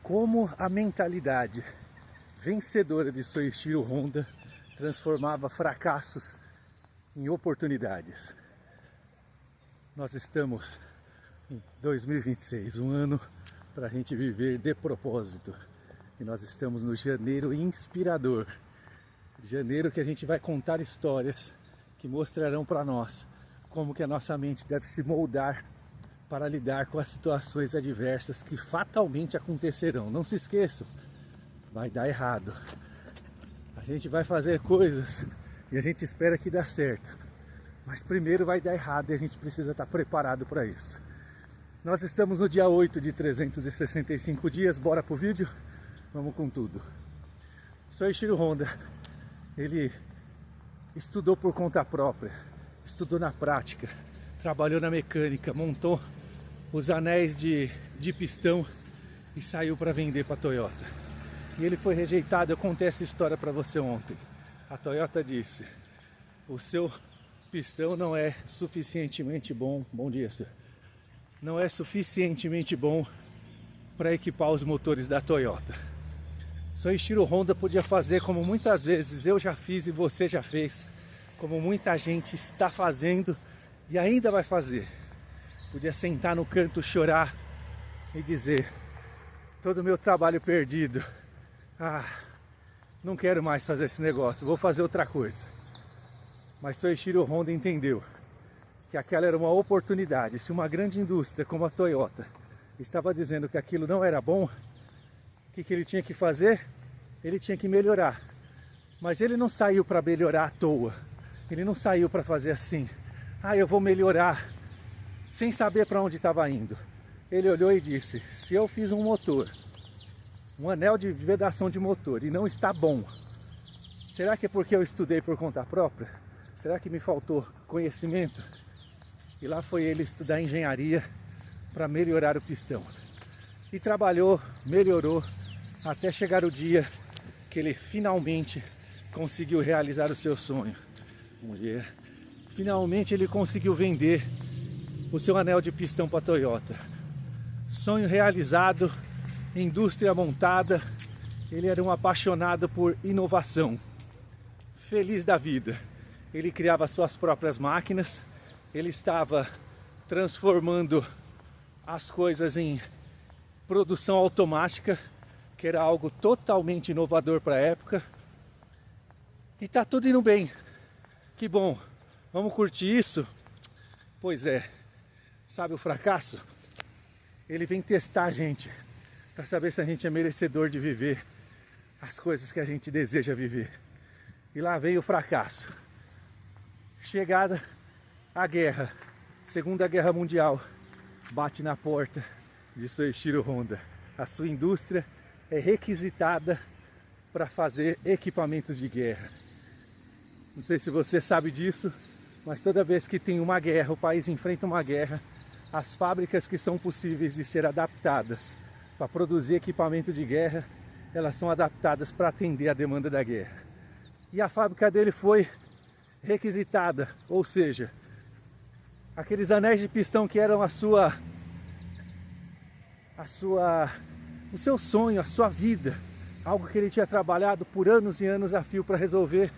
como a mentalidade vencedora de Soichiro Honda transformava fracassos em oportunidades. Nós estamos em 2026, um ano para a gente viver de propósito. E nós estamos no janeiro inspirador. Janeiro que a gente vai contar histórias que mostrarão para nós como que a nossa mente deve se moldar para lidar com as situações adversas que fatalmente acontecerão. Não se esqueçam, vai dar errado. A gente vai fazer coisas e a gente espera que dê certo. Mas primeiro vai dar errado e a gente precisa estar preparado para isso. Nós estamos no dia 8 de 365 dias, bora pro vídeo? Vamos com tudo. Soichiro Honda, ele estudou por conta própria, estudou na prática, trabalhou na mecânica, montou os anéis de pistão e saiu para vender para a Toyota. E ele foi rejeitado. Eu contei essa história para você ontem. A Toyota disse: o seu pistão não é suficientemente bom. Bom dia, senhor. Não é suficientemente bom para equipar os motores da Toyota. Soichiro Honda podia fazer como muitas vezes eu já fiz e você já fez, como muita gente está fazendo e ainda vai fazer. Podia sentar no canto, chorar e dizer: todo o meu trabalho perdido, não quero mais fazer esse negócio, vou fazer outra coisa. Mas Soichiro Honda entendeu que aquela era uma oportunidade. Se uma grande indústria como a Toyota estava dizendo que aquilo não era bom, o que ele tinha que fazer? Ele tinha que melhorar. Mas ele não saiu para melhorar à toa. Ele não saiu para fazer assim: eu vou melhorar, sem saber para onde estava indo. Ele olhou e disse: se eu fiz um motor, um anel de vedação de motor, e não está bom, será que é porque eu estudei por conta própria? Será que me faltou conhecimento? E lá foi ele estudar engenharia para melhorar o pistão. E trabalhou, melhorou, até chegar o dia que ele finalmente conseguiu realizar o seu sonho. Vamos ver. Finalmente ele conseguiu vender o seu anel de pistão para a Toyota. Sonho realizado, indústria montada. Ele era um apaixonado por inovação, feliz da vida. Ele criava suas próprias máquinas, ele estava transformando as coisas em produção automática, que era algo totalmente inovador para a época. E tá tudo indo bem. Que bom. Vamos curtir isso? Pois é. Sabe o fracasso? Ele vem testar a gente para saber se a gente é merecedor de viver as coisas que a gente deseja viver. E lá veio o fracasso. Chegada a guerra, Segunda Guerra Mundial, bate na porta de Soichiro Honda. A sua indústria é requisitada para fazer equipamentos de guerra. Não sei se você sabe disso, mas toda vez que tem uma guerra, o país enfrenta uma guerra, as fábricas que são possíveis de ser adaptadas para produzir equipamento de guerra, elas são adaptadas para atender a demanda da guerra. E a fábrica dele foi requisitada, ou seja, aqueles anéis de pistão que eram o seu sonho, a sua vida, algo que ele tinha trabalhado por anos e anos a fio para resolver,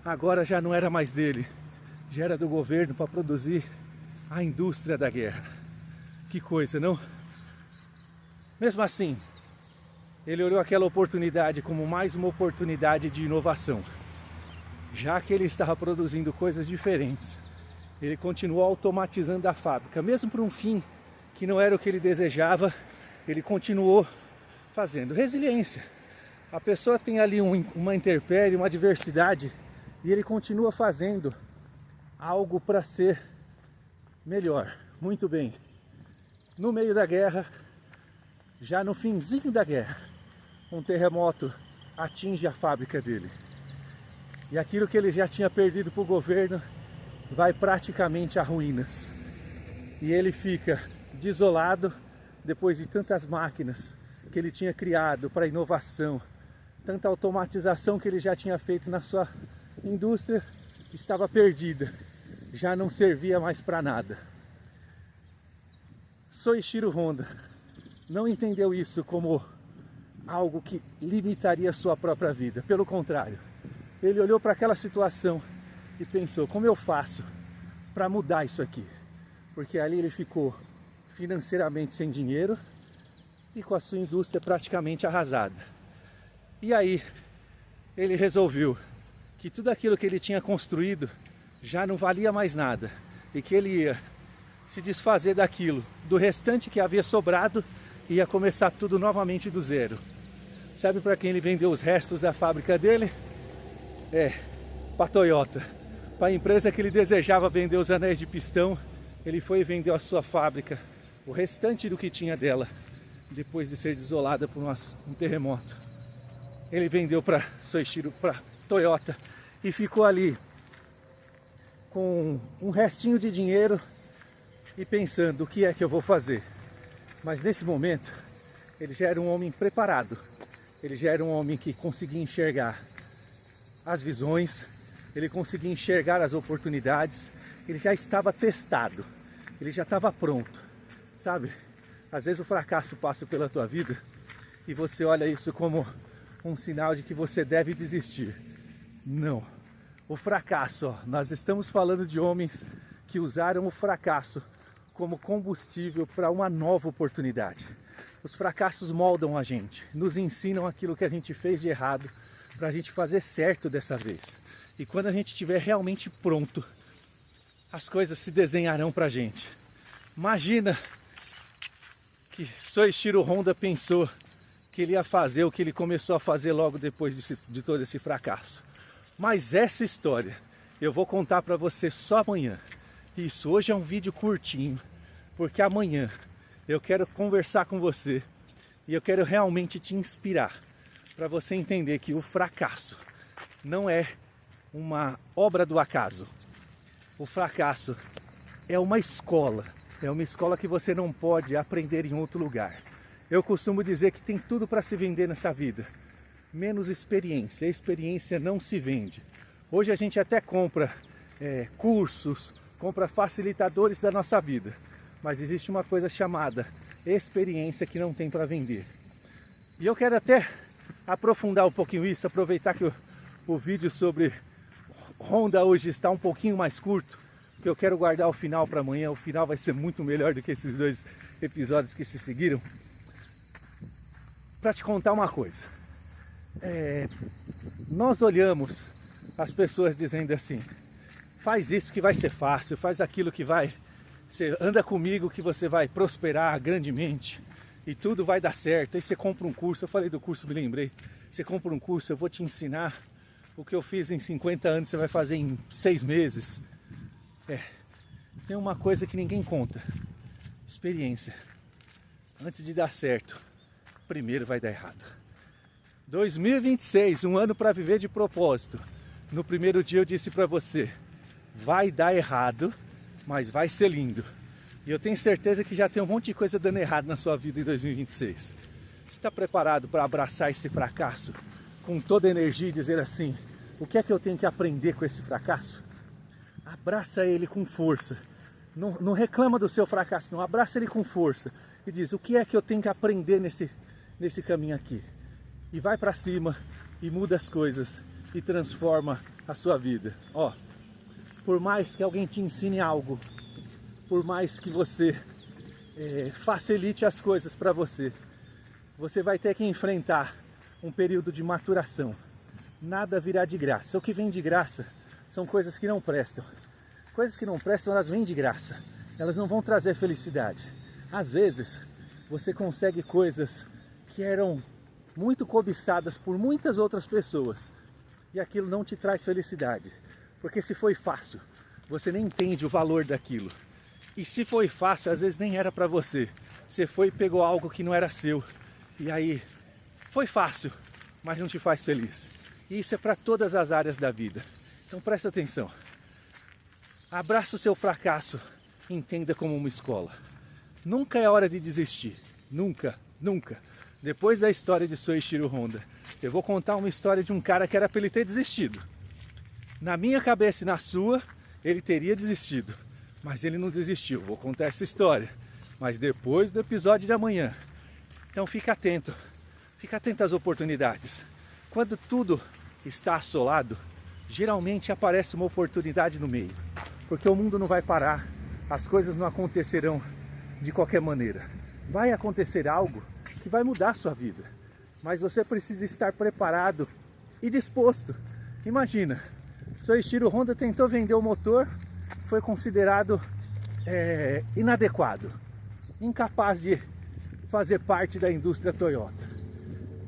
agora já não era mais dele, já era do governo para produzir a indústria da guerra. Que coisa, não? Mesmo assim, ele olhou aquela oportunidade como mais uma oportunidade de inovação. Já que ele estava produzindo coisas diferentes, ele continuou automatizando a fábrica, mesmo para um fim que não era o que ele desejava, ele continuou fazendo. Resiliência. A pessoa tem ali uma intempérie, uma adversidade, e ele continua fazendo algo para ser melhor. Muito bem. No meio da guerra, já no finzinho da guerra, um terremoto atinge a fábrica dele. E aquilo que ele já tinha perdido para o governo vai praticamente a ruínas. E ele fica desolado depois de tantas máquinas que ele tinha criado para inovação, tanta automatização que ele já tinha feito na sua indústria, estava perdida, já não servia mais para nada. Soichiro Honda não entendeu isso como algo que limitaria a sua própria vida. Pelo contrário, ele olhou para aquela situação e pensou, como eu faço para mudar isso aqui? Porque ali ele ficou financeiramente sem dinheiro e com a sua indústria praticamente arrasada. E aí ele resolveu que tudo aquilo que ele tinha construído já não valia mais nada e que ele ia se desfazer daquilo, do restante que havia sobrado, e ia começar tudo novamente do zero. Sabe para quem ele vendeu os restos da fábrica dele? Para a Toyota. Para a empresa que ele desejava vender os anéis de pistão, ele foi e vendeu a sua fábrica, o restante do que tinha dela, depois de ser desolada por um terremoto. Ele vendeu para Soichiro, para Toyota, e ficou ali com um restinho de dinheiro e pensando, o que é que eu vou fazer? Mas nesse momento, ele já era um homem preparado, ele já era um homem que conseguia enxergar as visões, ele conseguia enxergar as oportunidades, ele já estava testado, ele já estava pronto, sabe? Às vezes o fracasso passa pela tua vida e você olha isso como um sinal de que você deve desistir. Não, o fracasso, nós estamos falando de homens que usaram o fracasso como combustível para uma nova oportunidade. Os fracassos moldam a gente, nos ensinam aquilo que a gente fez de errado para a gente fazer certo dessa vez. E quando a gente estiver realmente pronto, as coisas se desenharão para a gente. Imagina que Soichiro Honda pensou que ele ia fazer o que ele começou a fazer logo depois de todo esse fracasso. Mas essa história eu vou contar para você só amanhã. Isso, hoje é um vídeo curtinho, porque amanhã eu quero conversar com você e eu quero realmente te inspirar para você entender que o fracasso não é uma obra do acaso. O fracasso é uma escola que você não pode aprender em outro lugar. Eu costumo dizer que tem tudo para se vender nessa vida, menos experiência. A experiência não se vende. Hoje a gente até compra cursos, compra facilitadores da nossa vida, mas existe uma coisa chamada experiência que não tem para vender. E eu quero até aprofundar um pouquinho isso, aproveitar que o vídeo sobre Honda hoje está um pouquinho mais curto, porque eu quero guardar o final para amanhã. O final vai ser muito melhor do que esses 2 episódios que se seguiram. Para te contar uma coisa, nós olhamos as pessoas dizendo assim, faz isso que vai ser fácil, faz aquilo que você anda comigo que você vai prosperar grandemente e tudo vai dar certo. Aí você compra um curso, eu falei do curso, me lembrei, você compra um curso, eu vou te ensinar o que eu fiz em 50 anos, você vai fazer em 6 meses. Tem uma coisa que ninguém conta, experiência. Antes de dar certo, primeiro vai dar errado. 2026, um ano para viver de propósito. No primeiro dia eu disse para você, vai dar errado, mas vai ser lindo. E eu tenho certeza que já tem um monte de coisa dando errado na sua vida em 2026. Você está preparado para abraçar esse fracasso com toda a energia e dizer assim, o que é que eu tenho que aprender com esse fracasso? Abraça ele com força. Não reclama do seu fracasso, não. Abraça ele com força e diz, o que é que eu tenho que aprender nesse caminho aqui? E vai para cima e muda as coisas e transforma a sua vida. Por mais que alguém te ensine algo, por mais que você facilite as coisas para você, você vai ter que enfrentar um período de maturação. Nada virá de graça. O que vem de graça são coisas que não prestam. Coisas que não prestam, elas vêm de graça. Elas não vão trazer felicidade. Às vezes, você consegue coisas que eram muito cobiçadas por muitas outras pessoas e aquilo não te traz felicidade. Porque se foi fácil, você nem entende o valor daquilo. E se foi fácil, às vezes nem era para você. Você foi e pegou algo que não era seu. E aí, foi fácil, mas não te faz feliz. E isso é para todas as áreas da vida. Então presta atenção. Abraça o seu fracasso e entenda como uma escola. Nunca é hora de desistir. Nunca, nunca. Depois da história de Soichiro Honda, eu vou contar uma história de um cara que era para ele ter desistido. Na minha cabeça e na sua, ele teria desistido. Mas ele não desistiu. Vou contar essa história. Mas depois do episódio de amanhã. Então fica atento. Fica atento às oportunidades. Quando tudo está assolado, geralmente aparece uma oportunidade no meio. Porque o mundo não vai parar, as coisas não acontecerão de qualquer maneira. Vai acontecer algo que vai mudar a sua vida. Mas você precisa estar preparado e disposto. Imagina, Soichiro Honda tentou vender o motor, foi considerado inadequado, incapaz de fazer parte da indústria Toyota.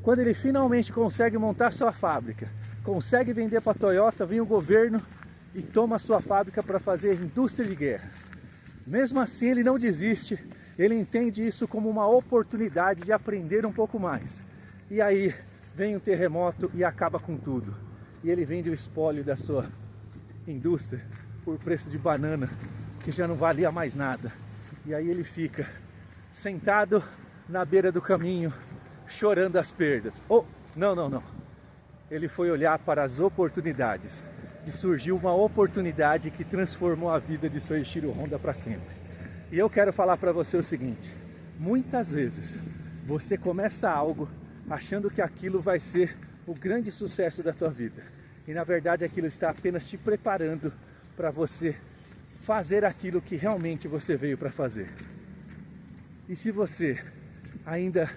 Quando ele finalmente consegue montar sua fábrica, consegue vender para a Toyota, vem o governo e toma a sua fábrica para fazer indústria de guerra. Mesmo assim ele não desiste, ele entende isso como uma oportunidade de aprender um pouco mais. E aí vem um terremoto e acaba com tudo. E ele vende o espólio da sua indústria por preço de banana, que já não valia mais nada. E aí ele fica sentado na beira do caminho, chorando as perdas. Não. Ele foi olhar para as oportunidades. E surgiu uma oportunidade que transformou a vida de Soichiro Honda para sempre. E eu quero falar para você o seguinte: muitas vezes você começa algo achando que aquilo vai ser o grande sucesso da tua vida. E na verdade aquilo está apenas te preparando para você fazer aquilo que realmente você veio para fazer. E se você ainda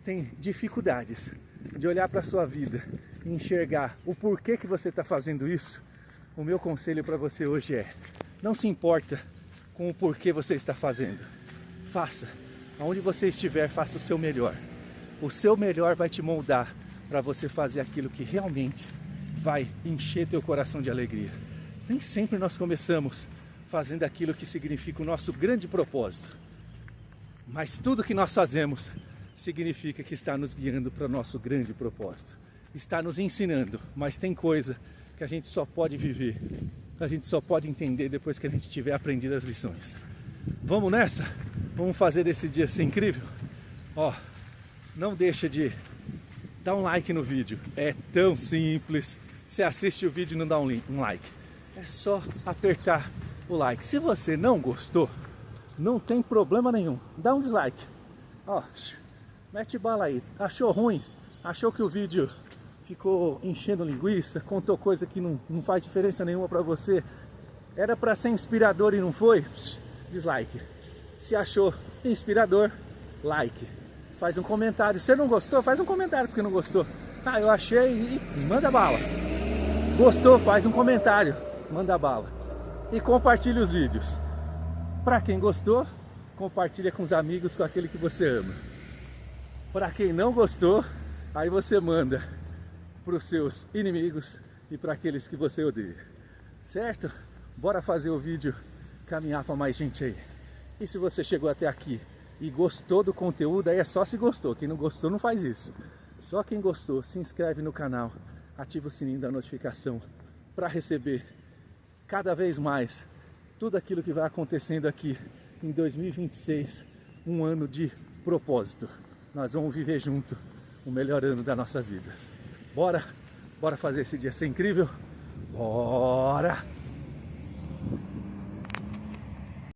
tem dificuldades de olhar para a sua vida e enxergar o porquê que você está fazendo isso, o meu conselho para você hoje é: não se importa com o porquê você está fazendo. Faça. Aonde você estiver, faça o seu melhor. O seu melhor vai te moldar para você fazer aquilo que realmente vai encher teu coração de alegria. Nem sempre nós começamos fazendo aquilo que significa o nosso grande propósito. Mas tudo que nós fazemos significa que está nos guiando para o nosso grande propósito. Está nos ensinando, mas tem coisa que a gente só pode viver, a gente só pode entender depois que a gente tiver aprendido as lições. Vamos nessa? Vamos fazer desse dia ser incrível? Não deixa de dar um like no vídeo. É tão simples. Você assiste o vídeo e não dá um like. É só apertar o like. Se você não gostou, não tem problema nenhum. Dá um dislike. Mete bala aí. Achou ruim? Achou que o vídeo ficou enchendo linguiça? Contou coisa que não faz diferença nenhuma pra você? Era pra ser inspirador e não foi? Dislike. Se achou inspirador, like. Faz um comentário. Se não gostou, faz um comentário porque não gostou. Eu achei e manda bala. Gostou, faz um comentário, manda bala. E compartilha os vídeos. Pra quem gostou, compartilha com os amigos, com aquele que você ama. Para quem não gostou, aí você manda para os seus inimigos e para aqueles que você odeia. Certo? Bora fazer o vídeo caminhar para mais gente aí. E se você chegou até aqui e gostou do conteúdo, aí é só se gostou. Quem não gostou não faz isso. Só quem gostou, se inscreve no canal, ativa o sininho da notificação para receber cada vez mais tudo aquilo que vai acontecendo aqui em 2026, um ano de propósito. Nós vamos viver junto o melhor ano das nossas vidas. Bora fazer esse dia ser incrível? Bora!